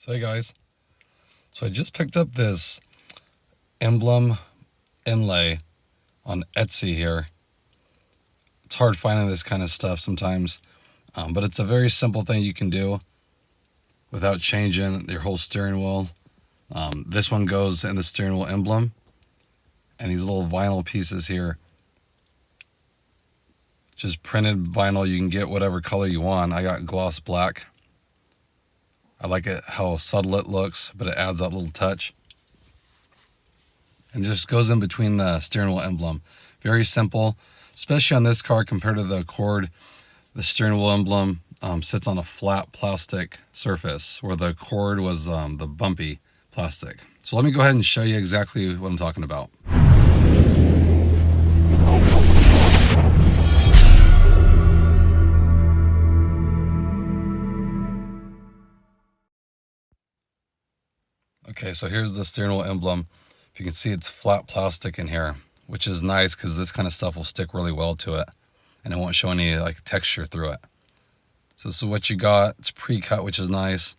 So hey guys, so I just picked up this emblem inlay on Etsy here. It's hard finding this kind of stuff sometimes, but it's a very simple thing you can do without changing your whole steering wheel. This one goes in the steering wheel emblem, and these little vinyl pieces here, just printed vinyl. You can get whatever color you want. I got gloss black. I like it how subtle it looks, but it adds that little touch. And just goes in between the steering wheel emblem. Very simple, especially on this car compared to the Accord. The steering wheel emblem sits on a flat plastic surface, where the Accord was the bumpy plastic. So let me go ahead and show you exactly what I'm talking about. Okay, so here's the steering wheel emblem. If you can see, it's flat plastic in here, which is nice because this kind of stuff will stick really well to it and it won't show any like texture through it. So this is what you got. It's pre-cut, which is nice.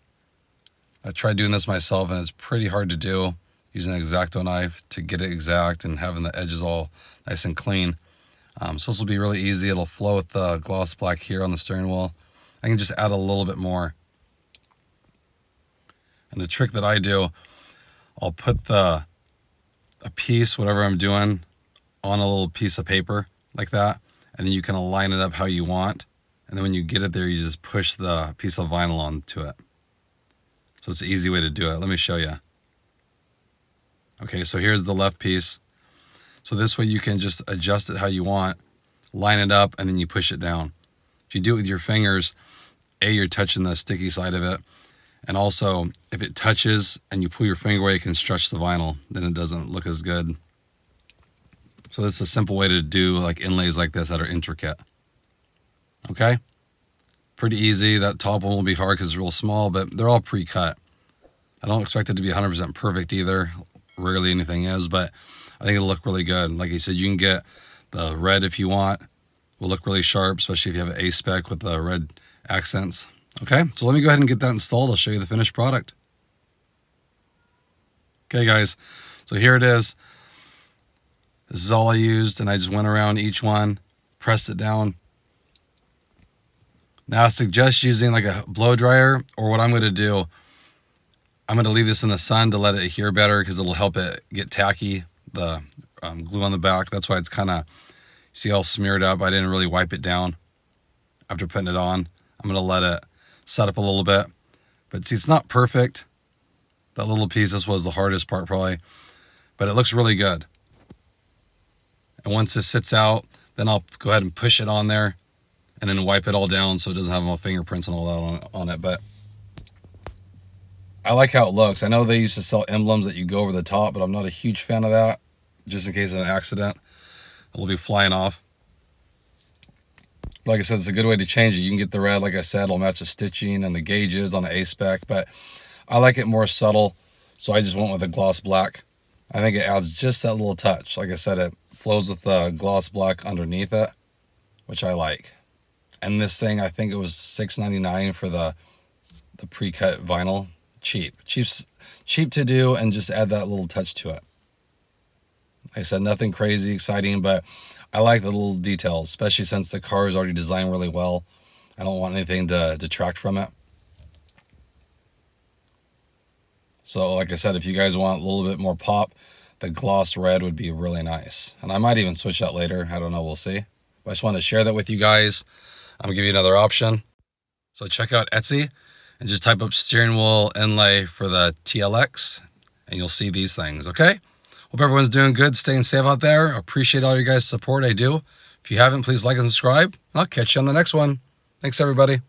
I tried doing this myself and it's pretty hard to do using an X-Acto knife to get it exact and having the edges all nice and clean. So this will be really easy. It'll flow with the gloss black here on the steering wheel. I can just add a little bit more. And the trick that I do, I'll put a piece, whatever I'm doing, on a little piece of paper like that, and then you can align it up how you want. And then when you get it there, you just push the piece of vinyl onto it. So it's an easy way to do it. Let me show you. Okay, so here's the left piece. So this way you can just adjust it how you want, line it up, and then you push it down. If you do it with your fingers, you're touching the sticky side of it. And also, if it touches and you pull your finger away, it can stretch the vinyl. Then it doesn't look as good. So this is a simple way to do like inlays like this that are intricate. Okay? Pretty easy. That top one will be hard because it's real small, but they're all pre-cut. I don't expect it to be 100% perfect either. Rarely anything is, but I think it'll look really good. Like I said, you can get the red if you want. It will look really sharp, especially if you have an A-spec with the red accents. Okay, so let me go ahead and get that installed. I'll show you the finished product. Okay guys, so here it is. This is all I used, and I just went around each one, pressed it down. Now I suggest using like a blow dryer, or what I'm going to do, I'm going to leave this in the sun to let it adhere better because it'll help it get tacky, the glue on the back. That's why it's kind of, see, all smeared up. I didn't really wipe it down after putting it on. I'm going to let it set up a little bit, but see, it's not perfect. That little piece, this was the hardest part probably, but it looks really good. And once this sits out, then I'll go ahead and push it on there and then wipe it all down so it doesn't have my fingerprints and all that on it. But I like how it looks. I know they used to sell emblems that you go over the top, but I'm not a huge fan of that, just in case of an accident. It'll be flying off. Like I said, it's a good way to change it. You can get the red, like I said, it'll match the stitching and the gauges on the A-spec, but I like it more subtle, so I just went with the gloss black. I think it adds just that little touch. Like I said, it flows with the gloss black underneath it, which I like. And this thing, I think it was $6.99 for the pre-cut vinyl. Cheap to do, and just add that little touch to it. Like I said, nothing crazy exciting, but I like the little details, especially since the car is already designed really well. I don't want anything to detract from it. So like I said, if you guys want a little bit more pop, the gloss red would be really nice. And I might even switch that later. I don't know. We'll see. But I just wanted to share that with you guys. I'm going to give you another option. So check out Etsy and just type up steering wheel inlay for the TLX, and you'll see these things, okay? Hope everyone's doing good, staying safe out there. Appreciate all your guys' support, I do. If you haven't, please like and subscribe, and I'll catch you on the next one. Thanks, everybody.